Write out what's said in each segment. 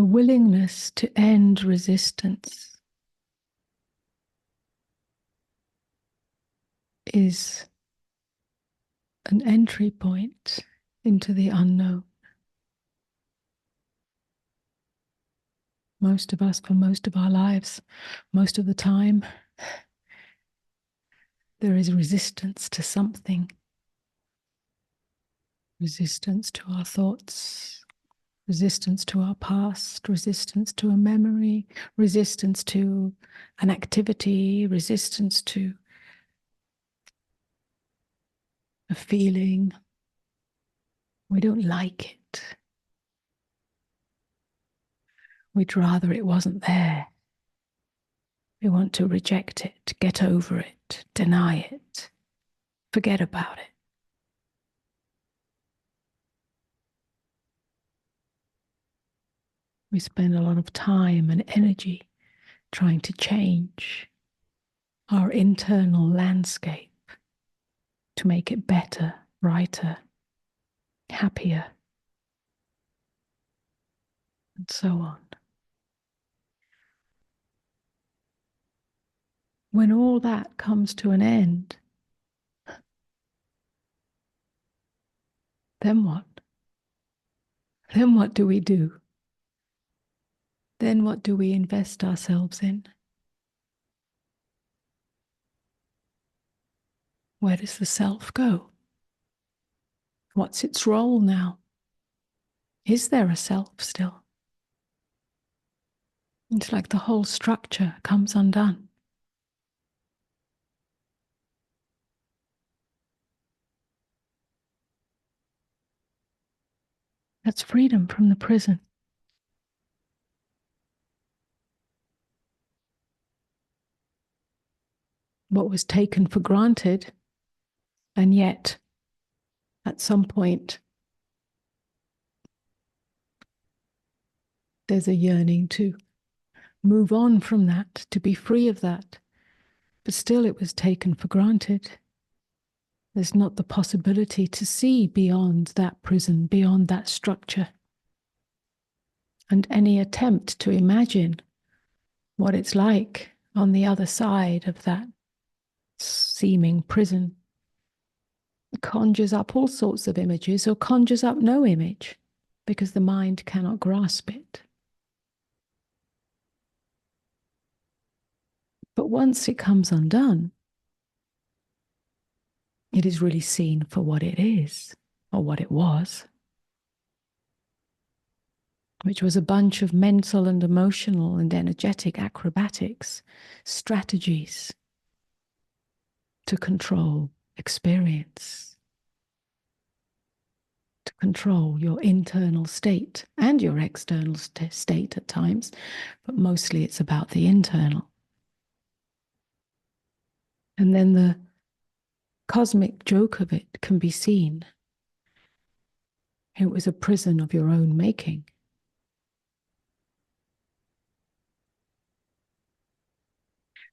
The willingness to end resistance is an entry point into the unknown. Most of us, for most of our lives, most of the time, there is resistance to something. Resistance to our thoughts, resistance to our past, resistance to a memory, resistance to an activity, resistance to a feeling. We don't like it. We'd rather it wasn't there. We want to reject it, get over it, deny it, forget about it. We spend a lot of time and energy trying to change our internal landscape to make it better, brighter, happier, and so on. When all that comes to an end, then what? Then what do we do? Then what do we invest ourselves in? Where does the self go? What's its role now? Is there a self still? It's like the whole structure comes undone. That's freedom from the prison. What was taken for granted, and yet at some point there's a yearning to move on from that, to be free of that. But still it was taken for granted. There's not the possibility to see beyond that prison, beyond that structure. And any attempt to imagine what it's like on the other side of that seeming prison conjures up all sorts of images, or conjures up no image, because the mind cannot grasp it. But once it comes undone, it is really seen for what it is, or what it was, which was a bunch of mental and emotional and energetic acrobatics, strategies to control experience, to control your internal state and your external state at times, but mostly it's about the internal. And then the cosmic joke of it can be seen. It was a prison of your own making.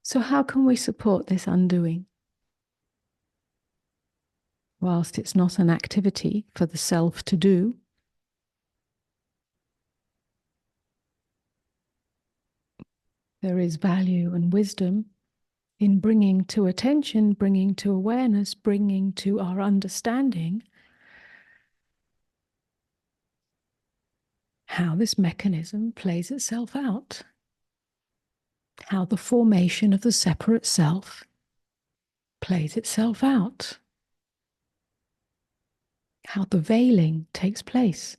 So how can we support this undoing? Whilst it's not an activity for the self to do, there is value and wisdom in bringing to attention, bringing to awareness, bringing to our understanding how this mechanism plays itself out, how the formation of the separate self plays itself out, how the veiling takes place.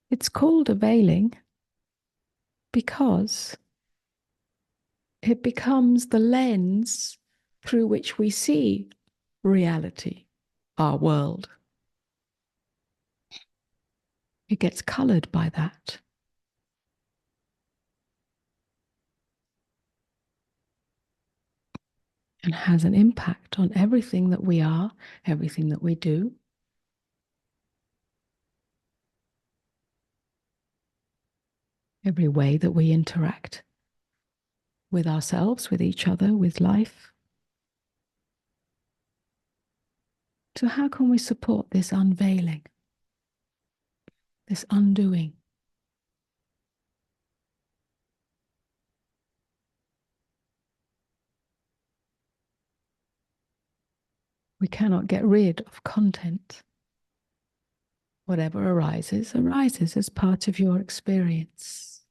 It's called a veiling because it becomes the lens through which we see reality, our world. It gets colored by that. And has an impact on everything that we are, everything that we do. Every way that we interact with ourselves, with each other, with life. So how can we support this unveiling? this undoing. We cannot get rid of content. Whatever arises, arises as part of your experience.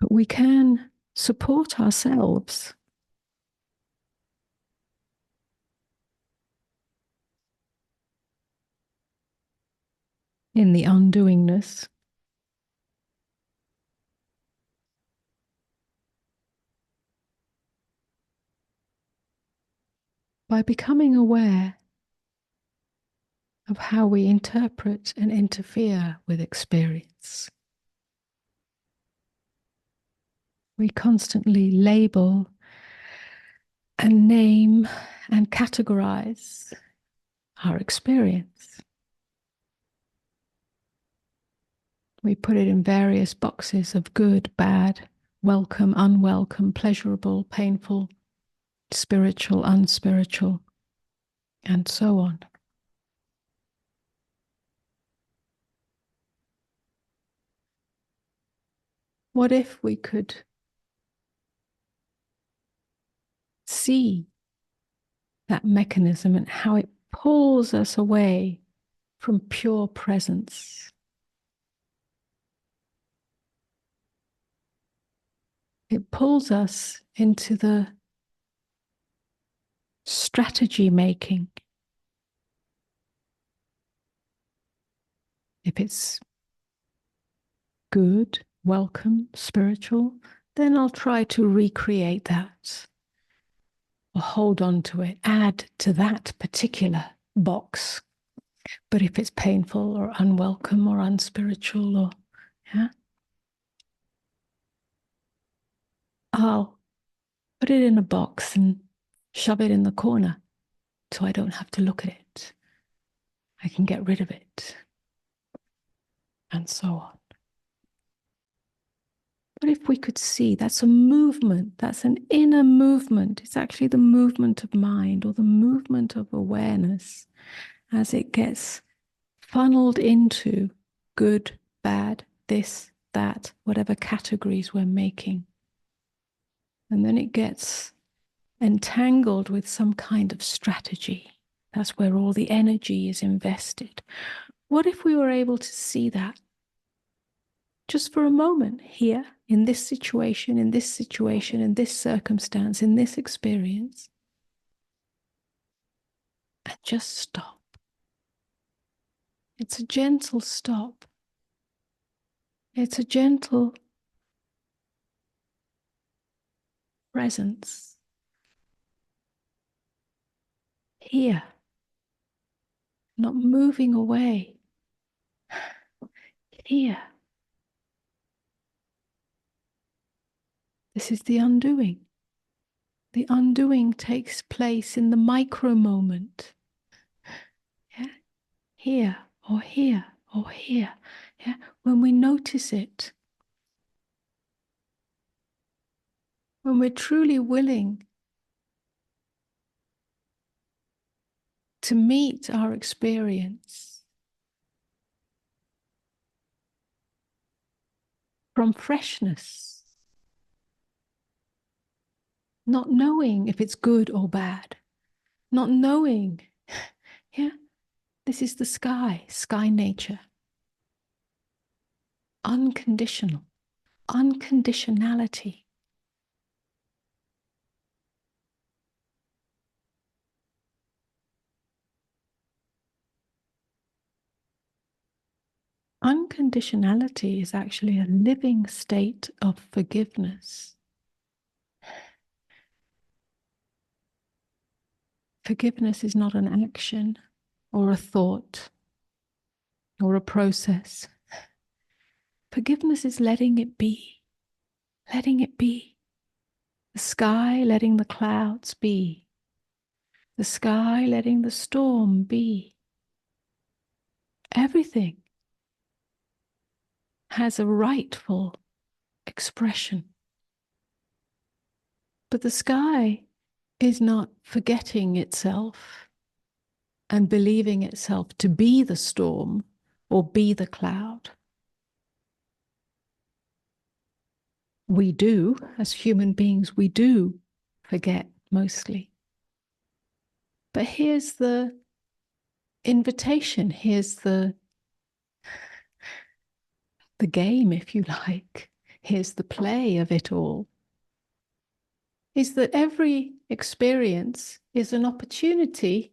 But we can support ourselves in the undoingness by becoming aware of how we interpret and interfere with experience. We constantly label and name and categorize our experience. We put it in various boxes of good, bad, welcome, unwelcome, pleasurable, painful, spiritual, unspiritual, and so on. What if we could see that mechanism and how it pulls us away from pure presence? It pulls us into the strategy making. If it's good, welcome, spiritual, then I'll try to recreate that or hold on to it, add to that particular box. But if it's painful or unwelcome or unspiritual, or I'll put it in a box and shove it in the corner so I don't have to look at it. I can get rid of it, and so on. But if we could see, that's a movement, that's an inner movement. It's actually the movement of mind or the movement of awareness as it gets funneled into good, bad, this, that, whatever categories we're making. And then it gets entangled with some kind of strategy. That's where all the energy is invested. What if we were able to see that just for a moment here, in this situation, in this situation, in this circumstance, in this experience, and just stop? It's a gentle stop. It's a gentle presence here, not moving away. Here. This is the undoing. The undoing takes place in the micro moment. Yeah? Here, or here, or here. Yeah? When we notice it, when we're truly willing to meet our experience from freshness, not knowing if it's good or bad, not knowing, yeah, this is the sky nature. Unconditional, unconditionality. Unconditionality is actually a living state of forgiveness. Forgiveness is not an action or a thought or a process. Forgiveness is letting it be, letting it be. The sky letting the clouds be. The sky letting the storm be. Everything has a rightful expression. But the sky is not forgetting itself. and believing itself to be the storm or be the cloud. We do, as human beings, we do forget mostly. But here's the invitation, here's the game, if you like, here's the play of it all, is that every experience is an opportunity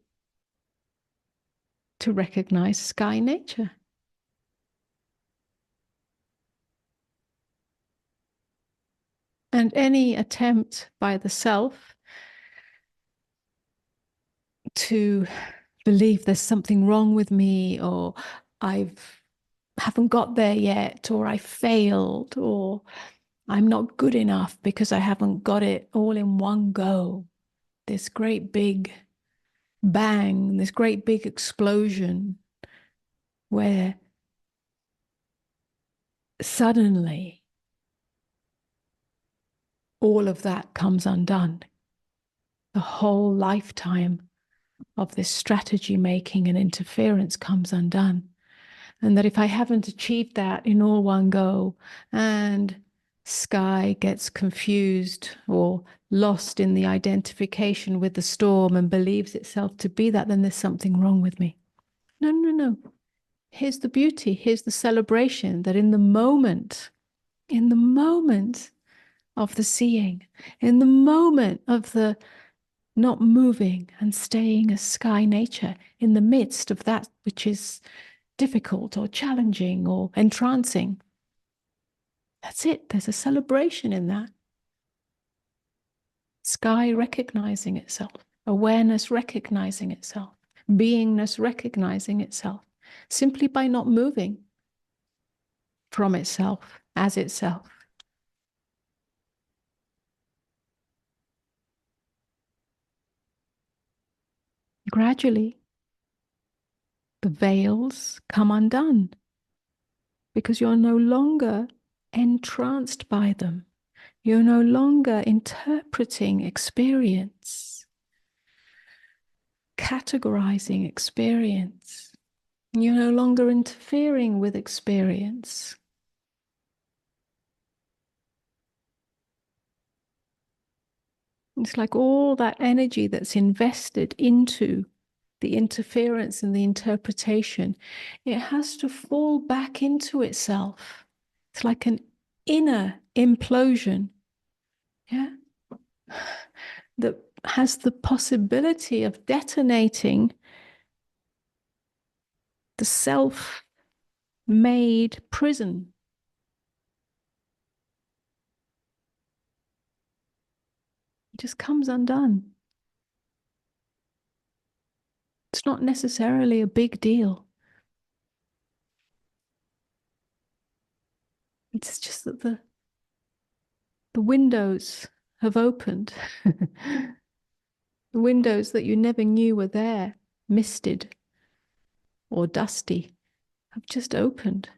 to recognize sky nature. And any attempt by the self to believe there's something wrong with me, or haven't got there yet, or I failed, or I'm not good enough because I haven't got it all in one go. This great big bang, this great big explosion where suddenly all of that comes undone. The whole lifetime of this strategy making and interference comes undone. And that if I haven't achieved that in all one go, and sky gets confused or lost in the identification with the storm and believes itself to be that, then there's something wrong with me. No, no, no. Here's the beauty. Here's the celebration that in the moment of the seeing, in the moment of the not moving and staying as sky nature, in the midst of that which is difficult or challenging or entrancing, that's it. There's a celebration in that. Sky recognizing itself, awareness recognizing itself, beingness recognizing itself, simply by not moving from itself as itself. Gradually, the veils come undone because you're no longer entranced by them. You're no longer interpreting experience, categorizing experience. You're no longer interfering with experience. It's like all that energy that's invested into the interference and the interpretation, it has to fall back into itself. It's like an inner implosion, yeah, that has the possibility of detonating the self-made prison. It just comes undone. It's not necessarily a big deal. It's just that the windows have opened. The windows that you never knew were there, misted or dusty, have just opened.